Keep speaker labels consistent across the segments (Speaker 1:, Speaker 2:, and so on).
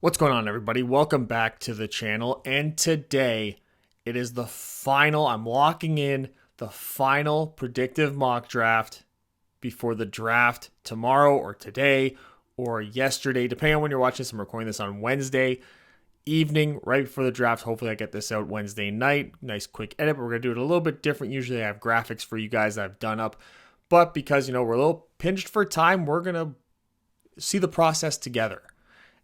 Speaker 1: What's going on, everybody? Welcome back to the channel. And today it is I'm locking in the final predictive mock draft before the draft tomorrow or today or yesterday, depending on when you're watching this. I'm recording this on Wednesday evening, right before the draft. Hopefully I get this out Wednesday night. Nice quick edit, but we're going to do it a little bit different. Usually I have graphics for you guys that I've done up, but because, we're a little pinched for time, we're going to see the process together.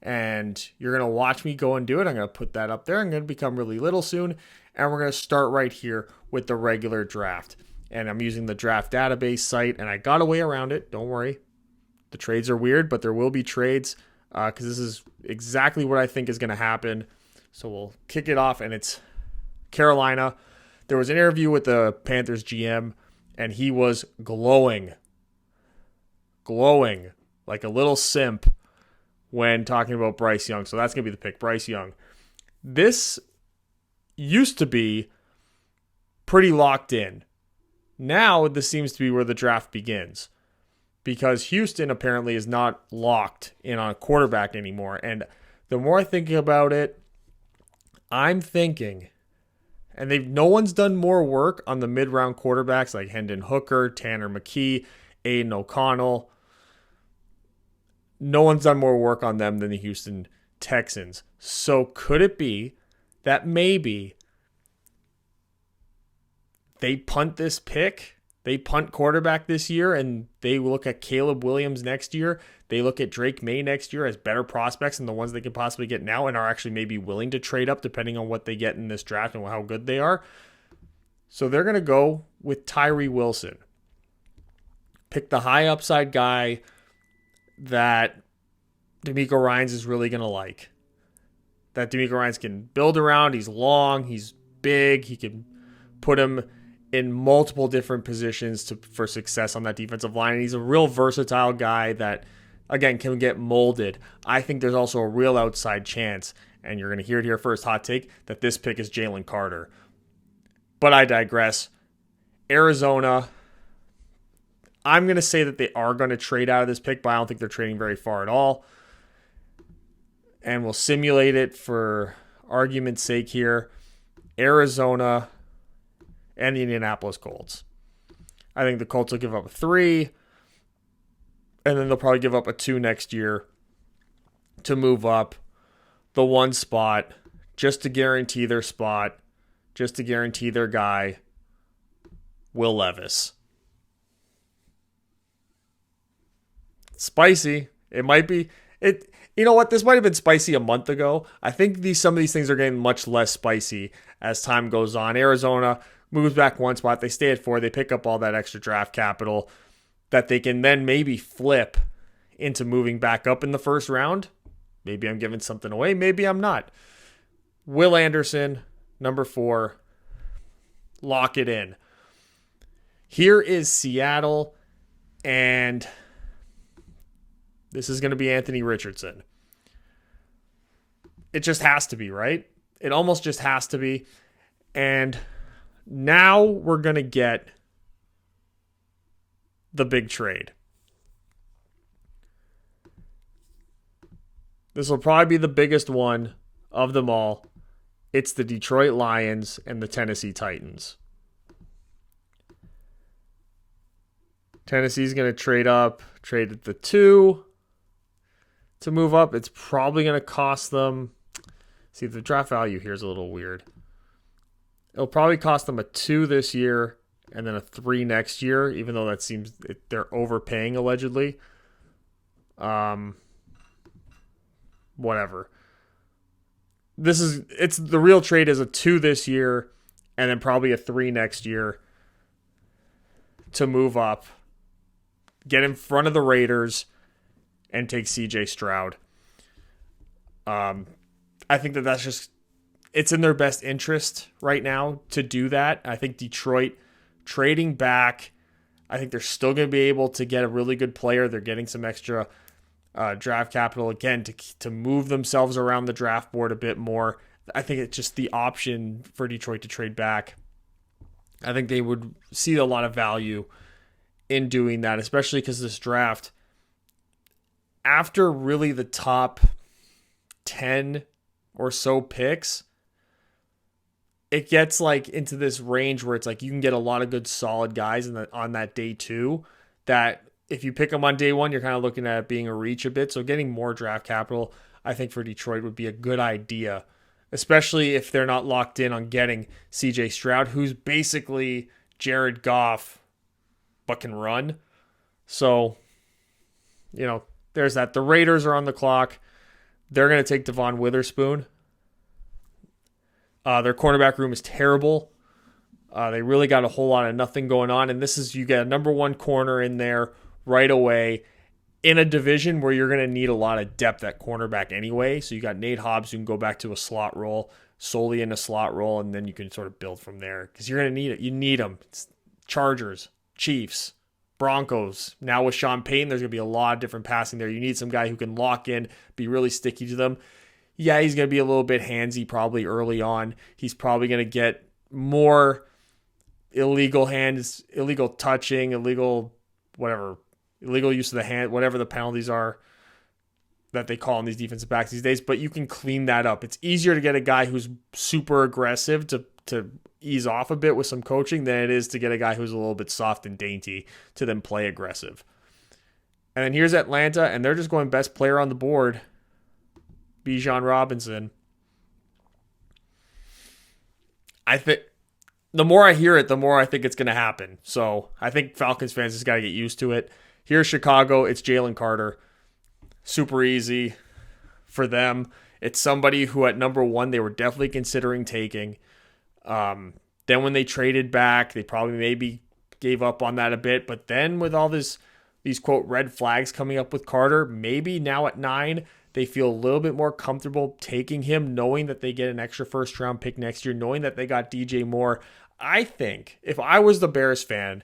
Speaker 1: And you're going to watch me go and do it. I'm going to put that up there. I'm going to become really little soon. And we're going to start right here with the regular draft. And I'm using the draft database site. And I got a way around it. Don't worry. The trades are weird, but there will be trades because this is exactly what I think is going to happen. So we'll kick it off. And it's Carolina. There was an interview with the Panthers GM. And he was glowing like a little simp when talking about Bryce Young. So that's going to be the pick, Bryce Young. This used to be pretty locked in. Now this seems to be where the draft begins because Houston apparently is not locked in on a quarterback anymore. And the more I think about it, I'm thinking, and no one's done more work on the mid-round quarterbacks like Hendon Hooker, Tanner McKee, Aiden O'Connell. No one's done more work on them than the Houston Texans. So could it be that maybe they punt this pick? They punt quarterback this year and they look at Caleb Williams next year. They look at Drake May next year as better prospects than the ones they can possibly get now and are actually maybe willing to trade up depending on what they get in this draft and how good they are. So they're going to go with Tyree Wilson. Pick the high upside guy that DeMeco Ryans is really going to like. That DeMeco Ryans can build around. He's long. He's big. He can put him in multiple different positions for success on that defensive line. And he's a real versatile guy that, again, can get molded. I think there's also a real outside chance, and you're going to hear it here first, hot take, that this pick is Jalen Carter. But I digress. Arizona, I'm going to say that they are going to trade out of this pick, but I don't think they're trading very far at all. And we'll simulate it for argument's sake here. Arizona and the Indianapolis Colts. I think the Colts will give up a 3, and then they'll probably give up a 2 next year to move up the 1 spot just to guarantee their spot, just to guarantee their guy, Will Levis. Spicy. It might be. You know what? This might have been spicy a month ago. I think some of these things are getting much less spicy as time goes on. Arizona moves back 1 spot. They stay at 4. They pick up all that extra draft capital that they can then maybe flip into moving back up in the first round. Maybe I'm giving something away. Maybe I'm not. Will Anderson, number 4. Lock it in. Here is Seattle, and this is going to be Anthony Richardson. It just has to be, right? It almost just has to be. And now we're going to get the big trade. This will probably be the biggest one of them all. It's the Detroit Lions and the Tennessee Titans. Tennessee's going to trade at the 2 to move up. It's probably going to cost them. See, the draft value here is a little weird. It'll probably cost them a 2 this year and then a 3 next year, even though that seems they're overpaying allegedly. Whatever. It's the real trade is a 2 this year and then probably a 3 next year to move up, get in front of the Raiders, and take CJ Stroud. I think that's just, it's in their best interest right now to do that. I think Detroit trading back, I think they're still going to be able to get a really good player. They're getting some extra draft capital, again, to move themselves around the draft board a bit more. I think it's just the option for Detroit to trade back. I think they would see a lot of value in doing that, especially because this draft, after really the top 10 or so picks, it gets like into this range where it's like you can get a lot of good solid guys on that day 2 that if you pick them on day 1, you're kind of looking at it being a reach a bit. So getting more draft capital, I think for Detroit would be a good idea, especially if they're not locked in on getting CJ Stroud, who's basically Jared Goff but can run. So, there's that. The Raiders are on the clock. They're going to take Devon Witherspoon. Their cornerback room is terrible. They really got a whole lot of nothing going on. And you get a number 1 corner in there right away in a division where you're going to need a lot of depth at cornerback anyway. So you got Nate Hobbs who can go back to a slot role, solely in a slot role, and then you can sort of build from there because you're going to need it. You need them. It's Chargers, Chiefs, Broncos. Now with Sean Payton, there's going to be a lot of different passing there. You need some guy who can lock in, be really sticky to them. Yeah, he's going to be a little bit handsy probably early on. He's probably going to get more illegal hands, illegal touching, illegal use of the hand, whatever the penalties are that they call on these defensive backs these days. But you can clean that up. It's easier to get a guy who's super aggressive to ease off a bit with some coaching than it is to get a guy who's a little bit soft and dainty to then play aggressive. And then here's Atlanta, and they're just going best player on the board, Bijan Robinson. I think the more I hear it, the more I think it's going to happen. So I think Falcons fans just got to get used to it. Here's Chicago. It's Jalen Carter. Super easy for them. It's somebody who at number 1 they were definitely considering taking. Then when they traded back, they probably maybe gave up on that a bit. But then with all these quote red flags coming up with Carter, maybe now at 9, they feel a little bit more comfortable taking him, knowing that they get an extra first round pick next year, knowing that they got DJ Moore. I think if I was the Bears fan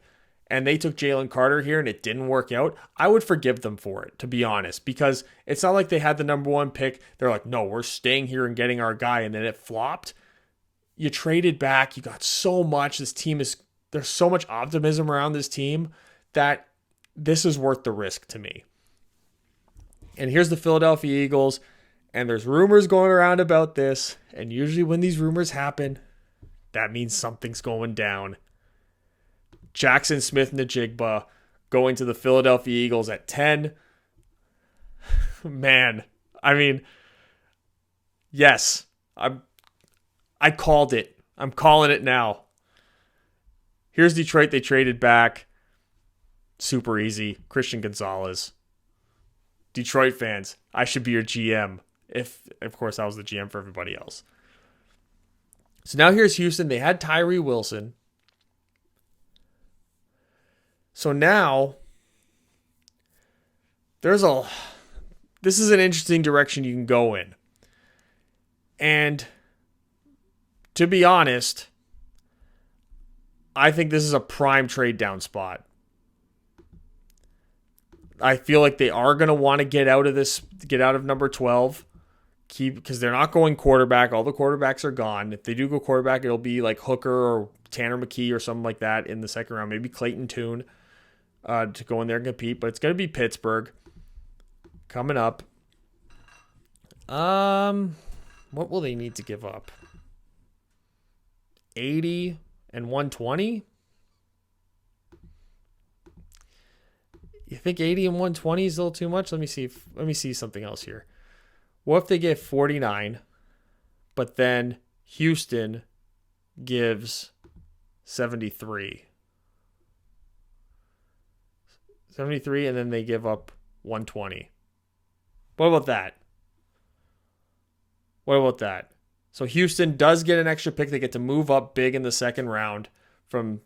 Speaker 1: and they took Jalen Carter here and it didn't work out, I would forgive them for it, to be honest, because it's not like they had the number 1 pick. They're like, no, we're staying here and getting our guy. And then it flopped. You traded back. You got so much. There's so much optimism around this team that this is worth the risk to me. And here's the Philadelphia Eagles. And there's rumors going around about this. And usually when these rumors happen, that means something's going down. Jackson Smith-Njigba going to the Philadelphia Eagles at 10. Man, I mean, yes, I called it. I'm calling it now. Here's Detroit. They traded back. Super easy. Christian Gonzalez. Detroit fans, I should be your GM. If, of course, I was the GM for everybody else. So now here's Houston. They had Tyree Wilson. So now this is an interesting direction you can go in. And to be honest, I think this is a prime trade down spot. I feel like they are going to want to get out of number 12, because they're not going quarterback. All the quarterbacks are gone. If they do go quarterback, it'll be like Hooker or Tanner McKee or something like that in the second round. Maybe Clayton Tune to go in there and compete. But it's going to be Pittsburgh coming up. What will they need to give up? 80 and 120? You think 80 and 120 is a little too much? Let me see something else here. What if they get 49, but then Houston gives 73? 73, and then they give up 120. What about that? So Houston does get an extra pick. They get to move up big in the second round from,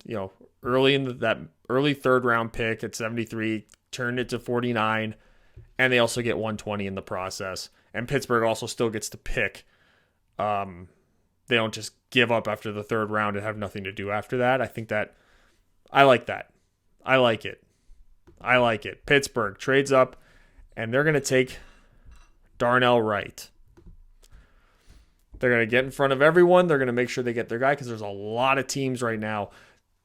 Speaker 1: early in that early third round pick at 73, turned it to 49, and they also get 120 in the process. And Pittsburgh also still gets to pick. They don't just give up after the third round and have nothing to do after that. I like that. I like it. Pittsburgh trades up, and they're going to take Darnell Wright. They're going to get in front of everyone. They're going to make sure they get their guy, because there's a lot of teams right now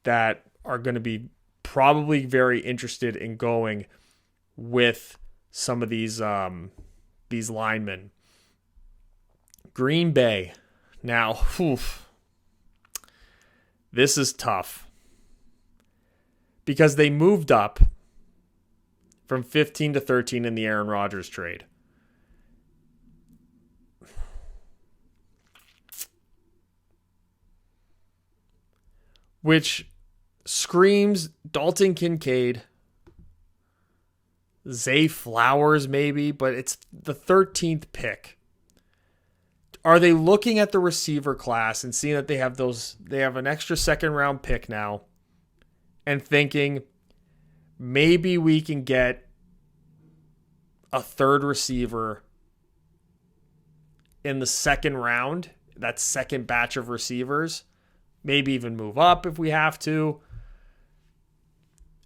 Speaker 1: that are going to be probably very interested in going with some of these linemen. Green Bay. Now, this is tough because they moved up from 15 to 13 in the Aaron Rodgers trade. Which screams Dalton Kincaid, Zay Flowers maybe, but it's the 13th pick. Are they looking at the receiver class and seeing that they have an extra second round pick now and thinking maybe we can get a third receiver in the second round, that second batch of receivers, maybe even move up if we have to.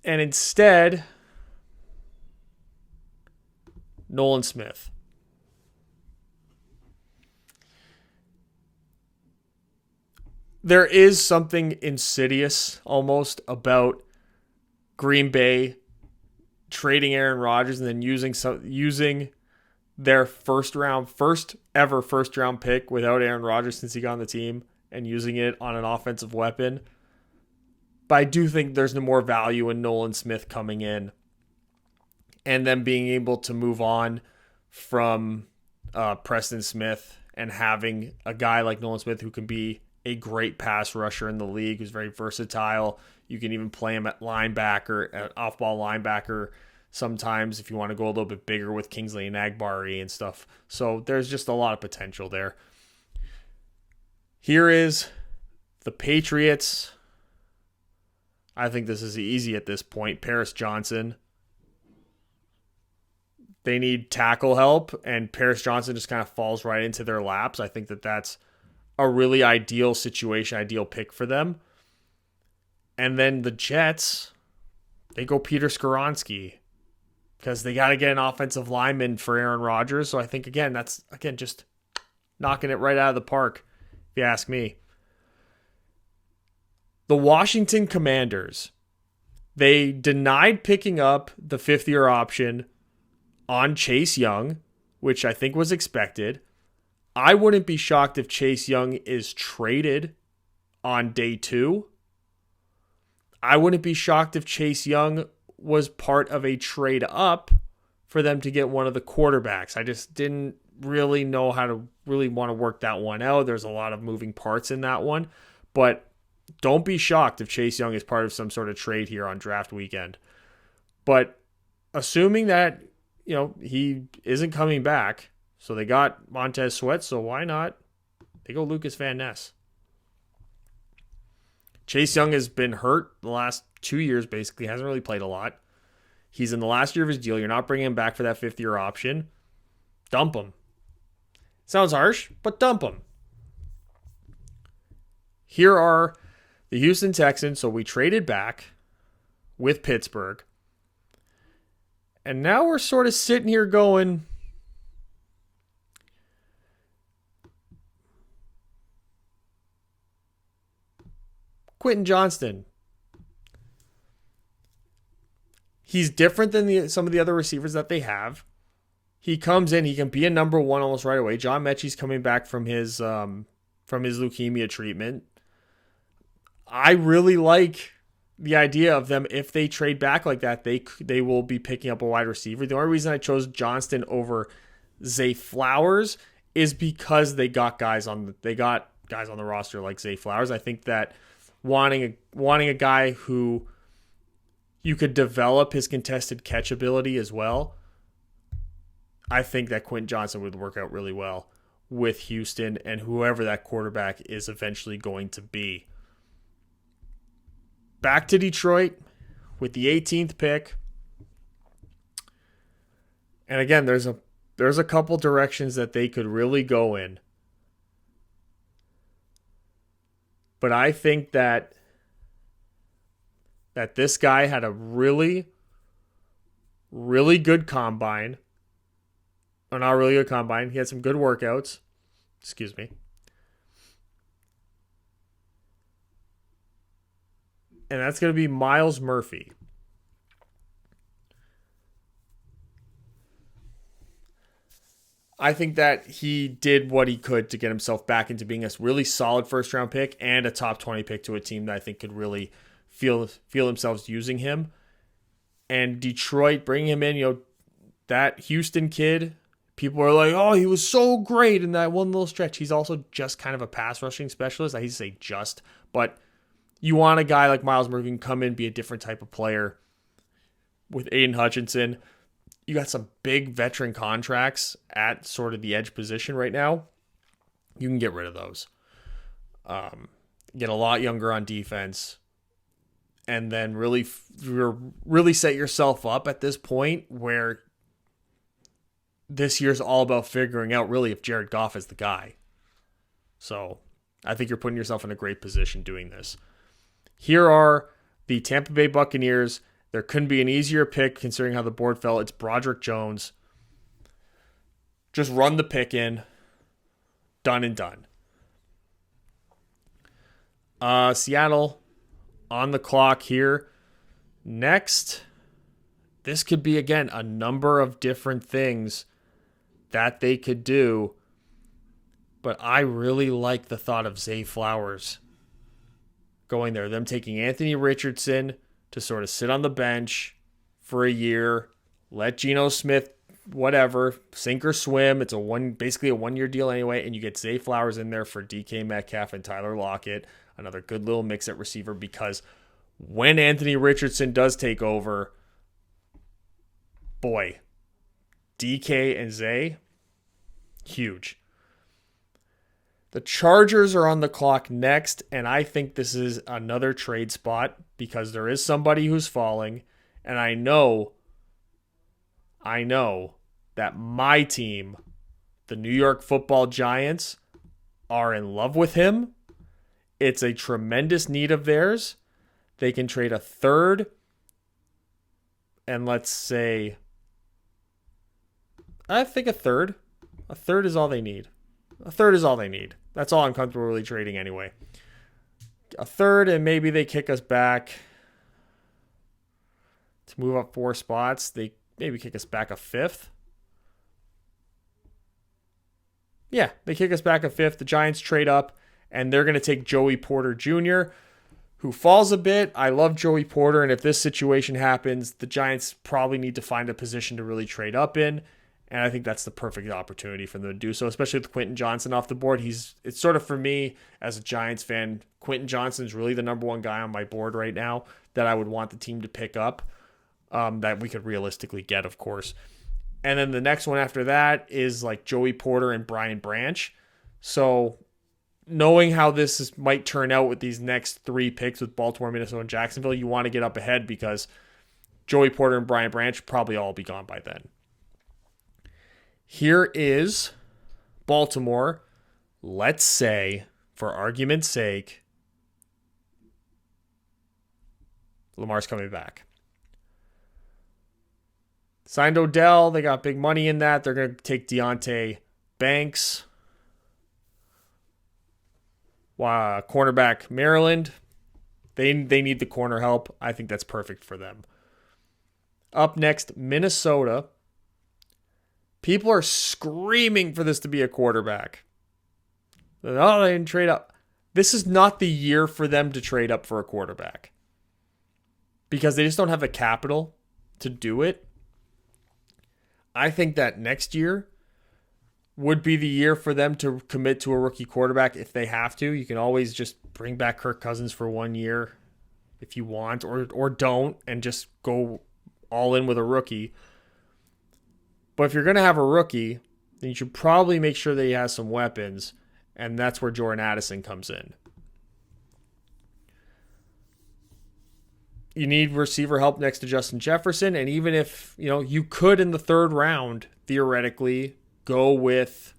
Speaker 1: And instead, Nolan Smith. There is something insidious almost about Green Bay trading Aaron Rodgers and then using their first ever first round pick without Aaron Rodgers since he got on the team and using it on an offensive weapon. But I do think there's no more value in Nolan Smith coming in and then being able to move on from Preston Smith and having a guy like Nolan Smith who can be a great pass rusher in the league, who's very versatile. You can even play him at linebacker, at off-ball linebacker sometimes if you want to go a little bit bigger with Kingsley and Agbari and stuff. So there's just a lot of potential there. Here is the Patriots. I think this is easy at this point. Paris Johnson. They need tackle help, and Paris Johnson just kind of falls right into their laps. I think that that's a really ideal situation, ideal pick for them. And then the Jets, they go Peter Skoronski because they got to get an offensive lineman for Aaron Rodgers. So I think, that's just knocking it right out of the park, if you ask me. The Washington Commanders, they denied picking up the fifth-year option on Chase Young, which I think was expected. I wouldn't be shocked if Chase Young is traded on day 2. I wouldn't be shocked if Chase Young was part of a trade up for them to get one of the quarterbacks. I just didn't really know how to really want to work that one out. There's a lot of moving parts in that one. But don't be shocked if Chase Young is part of some sort of trade here on draft weekend. But assuming that, he isn't coming back, so they got Montez Sweat, so why not? They go Lucas Van Ness. Chase Young has been hurt the last 2 years, basically. Hasn't really played a lot. He's in the last year of his deal. You're not bringing him back for that fifth-year option. Dump him. Sounds harsh, but dump him. Here are the Houston Texans. So we traded back with Pittsburgh. And now we're sort of sitting here going, Quentin Johnston. He's different than some of the other receivers that they have. He comes in, he can be a number one almost right away. John Mechie's coming back from his leukemia treatment. I really like the idea of them. If they trade back like that, they will be picking up a wide receiver. The only reason I chose Johnston over Zay Flowers is because they got guys on the roster like Zay Flowers. I think that wanting a guy who you could develop his contested catch ability as well, I think that Quentin Johnston would work out really well with Houston and whoever that quarterback is eventually going to be. Back to Detroit with the 18th pick. And again, there's a couple directions that they could really go in. But I think that this guy had a really, really good combine. Or not really good combine. He had some good workouts. Excuse me. And that's going to be Myles Murphy. I think that he did what he could to get himself back into being a really solid first round pick and a top 20 pick to a team that I think could really feel themselves using him. And Detroit bringing him in, that Houston kid, people are like, oh, he was so great in that one little stretch. He's also just kind of a pass rushing specialist. I hate to say just, but you want a guy like Myles Murphy can come in, be a different type of player. With Aiden Hutchinson, you got some big veteran contracts at sort of the edge position right now. You can get rid of those. Get a lot younger on defense. And then really set yourself up at this point where this year's all about figuring out really if Jared Goff is the guy. So I think you're putting yourself in a great position doing this. Here are the Tampa Bay Buccaneers. There couldn't be an easier pick considering how the board fell. It's Broderick Jones. Just run the pick in. Done and done. Seattle on the clock here. Next, this could be, again, a number of different things that they could do. But I really like the thought of Zay Flowers going there. Them taking Anthony Richardson to sort of sit on the bench for a year, let Geno Smith, whatever, sink or swim. It's basically a one-year deal anyway, and you get Zay Flowers in there for DK Metcalf and Tyler Lockett, another good little mix at receiver, because when Anthony Richardson does take over, boy, DK and Zay, huge. The Chargers are on the clock next, and I think this is another trade spot because there is somebody who's falling, and I know that my team, the New York Football Giants, are in love with him. It's a tremendous need of theirs. They can trade a third, and let's say, I think a third. A third is all they need. A third is all they need. That's all I'm comfortable really trading anyway. A third, and maybe they kick us back to move up 4 spots. They maybe kick us back a fifth. Yeah, they kick us back a fifth. The Giants trade up, and they're going to take Joey Porter Jr., who falls a bit. I love Joey Porter, and if this situation happens, the Giants probably need to find a position to really trade up in. And I think that's the perfect opportunity for them to do so, especially with Quentin Johnson off the board. It's sort of, for me, as a Giants fan, Quentin Johnson's really the number one guy on my board right now that I would want the team to pick up, that we could realistically get, of course. And then the next one after that is like Joey Porter and Brian Branch. So knowing how might turn out with these next 3 picks with Baltimore, Minnesota, and Jacksonville, you want to get up ahead because Joey Porter and Brian Branch probably all be gone by then. Here is Baltimore. Let's say, for argument's sake, Lamar's coming back. Signed Odell. They got big money in that. They're going to take Deonte Banks. Cornerback Maryland. They need the corner help. I think that's perfect for them. Up next, Minnesota. People are screaming for this to be a quarterback. Oh, they didn't trade up. This is not the year for them to trade up for a quarterback because they just don't have the capital to do it. I think that next year would be the year for them to commit to a rookie quarterback if they have to. You can always just bring back Kirk Cousins for 1 year if you want, or don't, and just go all in with a rookie. But if you're going to have a rookie, then you should probably make sure that he has some weapons, and that's where Jordan Addison comes in. You need receiver help next to Justin Jefferson, and even if, you could in the 3rd round, theoretically, go with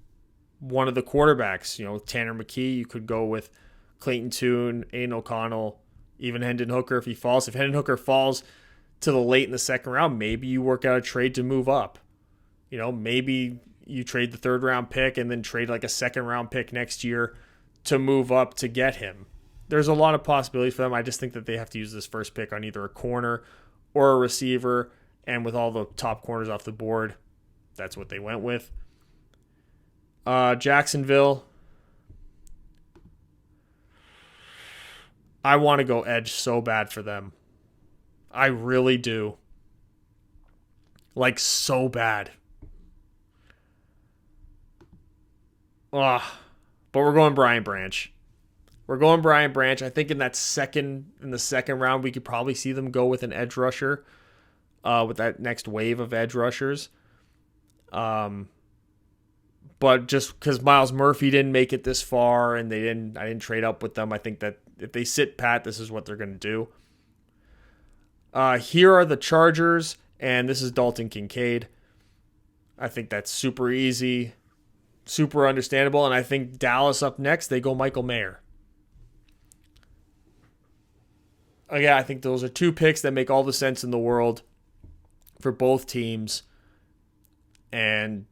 Speaker 1: one of the quarterbacks. Tanner McKee, you could go with Clayton Tune, Aiden O'Connell, even Hendon Hooker if he falls. If Hendon Hooker falls to the late in the 2nd round, maybe you work out a trade to move up. Maybe you trade the 3rd round pick and then trade like a 2nd round pick next year to move up to get him. There's a lot of possibilities for them. I just think that they have to use this first pick on either a corner or a receiver. And with all the top corners off the board, that's what they went with. Jacksonville. I want to go edge so bad for them. I really do. Like, so bad. Ugh. But we're going Brian Branch. I think in the second round, we could probably see them go with an edge rusher, with that next wave of edge rushers. But just because Miles Murphy didn't make it this far and I didn't trade up with them, I think that if they sit pat, this is what they're going to do. Here are the Chargers, and this is Dalton Kincaid. I think that's super easy, super understandable, and I think Dallas up next, they go Michael Mayer. Again, I think those are two picks that make all the sense in the world for both teams, and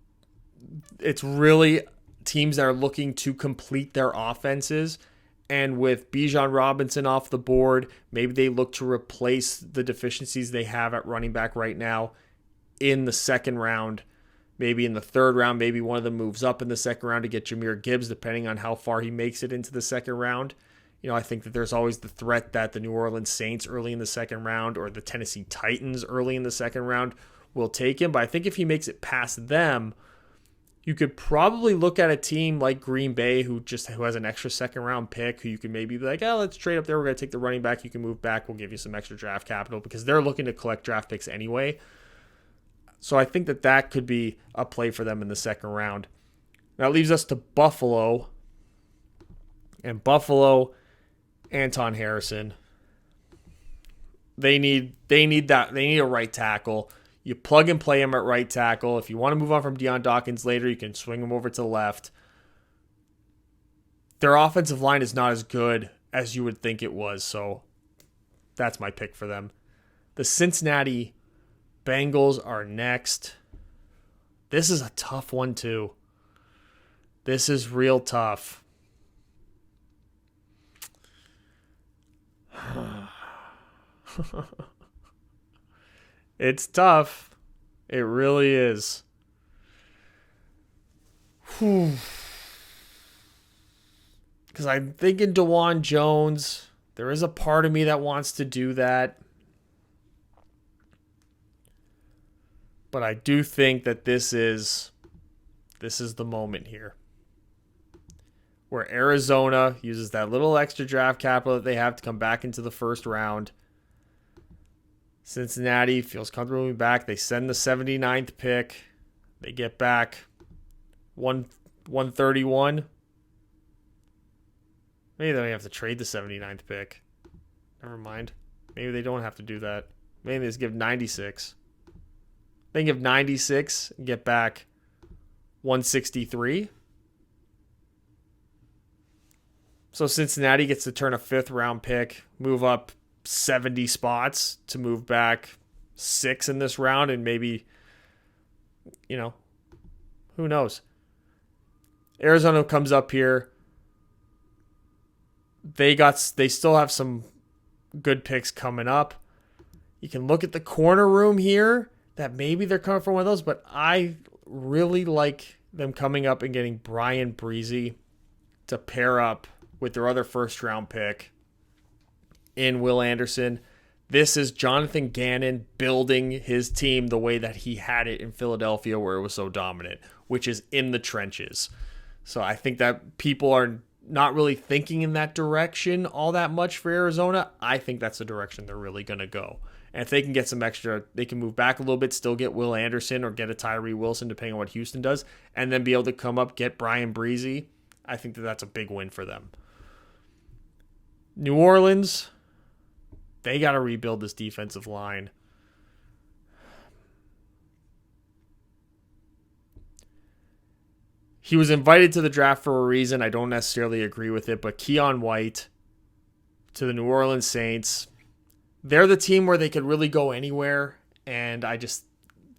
Speaker 1: it's really teams that are looking to complete their offenses. And with Bijan Robinson off the board, maybe they look to replace the deficiencies they have at running back right now in the second round, maybe in the third round. Maybe one of them moves up in the second round to get Jahmyr Gibbs, depending on how far he makes it into the second round. I think that there's always the threat that the New Orleans Saints early in the second round or the Tennessee Titans early in the second round will take him. But I think if he makes it past them, you could probably look at a team like Green Bay who has an extra second round pick, who you could maybe be like, let's trade up there. We're going to take the running back. You can move back. We'll give you some extra draft capital, because they're looking to collect draft picks anyway. So I think that could be a play for them in the second round. That leaves us to Buffalo. And Buffalo, Anton Harrison. They need that. They need a right tackle. You plug and play him at right tackle. If you want to move on from Deion Dawkins later, you can swing him over to the left. Their offensive line is not as good as you would think it was, so that's my pick for them. The Cincinnati Bengals are next. This is a tough one, too. This is real tough. It's tough. It really is. Because I'm thinking DeJuan Jones. There is a part of me that wants to do that. But I do think that this is the moment here, where Arizona uses that little extra draft capital that they have to come back into the first round. Cincinnati feels comfortable moving back. They send the 79th pick. They get back 131. Maybe they don't have to trade the 79th pick. Never mind. Maybe they don't have to do that. Maybe they just give 96. They can give 96 and get back 163. So Cincinnati gets to turn a 5th round pick, move up 70 spots to move back 6 in this round, and maybe, who knows? Arizona comes up here. They still have some good picks coming up. You can look at the corner room here, that maybe they're coming for one of those, but I really like them coming up and getting Brian Breezy to pair up with their other first round pick in Will Anderson. This is Jonathan Gannon building his team the way that he had it in Philadelphia, where it was so dominant, which is in the trenches. So I think that people are not really thinking in that direction all that much for Arizona. I think that's the direction they're really going to go. And if they can get some extra, they can move back a little bit, still get Will Anderson or get a Tyree Wilson, depending on what Houston does, and then be able to come up, get Brian Breezy. I think that's a big win for them. New Orleans, they got to rebuild this defensive line. He was invited to the draft for a reason. I don't necessarily agree with it, but Keon White to the New Orleans Saints, they're the team where they could really go anywhere, and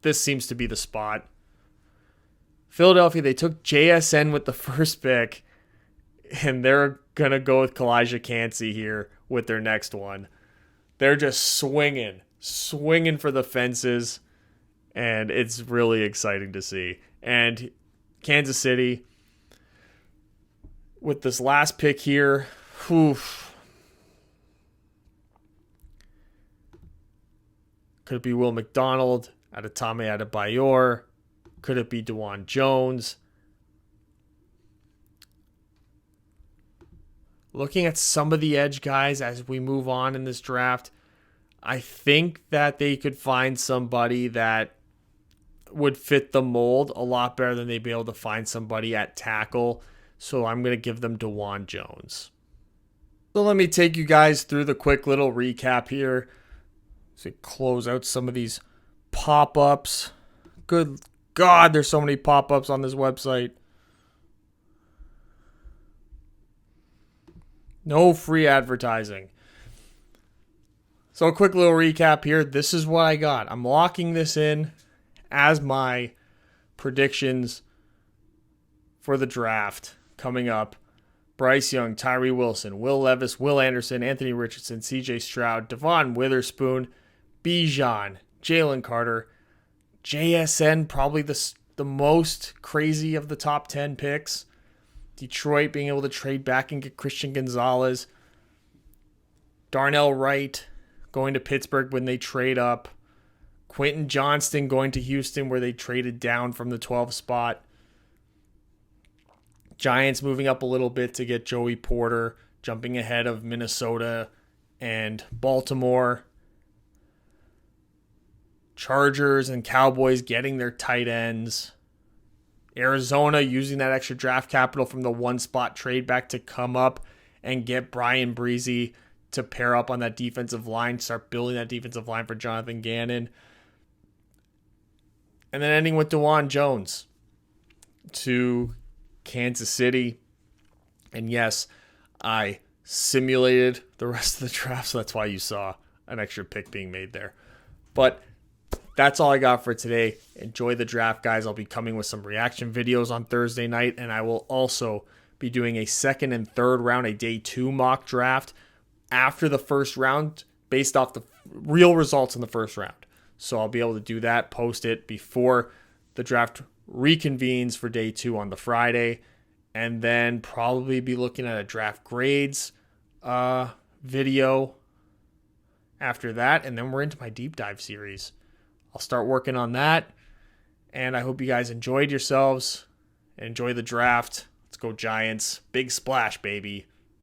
Speaker 1: this seems to be the spot. Philadelphia, they took JSN with the first pick, and they're going to go with Kalijah Cansey here with their next one. They're just swinging for the fences, and it's really exciting to see. And Kansas City, with this last pick here, could it be Will McDonald, Adetame Adebayor? Could it be DeJuan Jones? Looking at some of the edge guys as we move on in this draft, I think that they could find somebody that would fit the mold a lot better than they'd be able to find somebody at tackle. So I'm going to give them DeJuan Jones. So let me take you guys through the quick little recap here. So close out some of these pop-ups. Good God, there's so many pop-ups on this website. No free advertising. So a quick little recap here. This is what I got. I'm locking this in as my predictions for the draft coming up. Bryce Young, Tyree Wilson, Will Levis, Will Anderson, Anthony Richardson, CJ Stroud, Devon Witherspoon, Bijan, Jalen Carter, JSN, probably the most crazy of the top 10 picks. Detroit being able to trade back and get Christian Gonzalez. Darnell Wright going to Pittsburgh when they trade up. Quentin Johnston going to Houston where they traded down from the 12 spot. Giants moving up a little bit to get Joey Porter, jumping ahead of Minnesota and Baltimore. Chargers and Cowboys getting their tight ends. Arizona using that extra draft capital from the one spot trade back to come up and get Brian Breezy to pair up on that defensive line, start building that defensive line for Jonathan Gannon. And then ending with DeJuan Jones to Kansas City. And yes, I simulated the rest of the draft, so that's why you saw an extra pick being made there. But that's all I got for today. Enjoy the draft, guys. I'll be coming with some reaction videos on Thursday night, and I will also be doing a second and third round, a day 2 mock draft after the first round based off the real results in the first round. So I'll be able to do that, post it before the draft reconvenes for day 2 on the Friday, and then probably be looking at a draft grades video after that, and then we're into my deep dive series. I'll start working on that, and I hope you guys enjoyed yourselves. Enjoy the draft. Let's go Giants. Big splash, baby.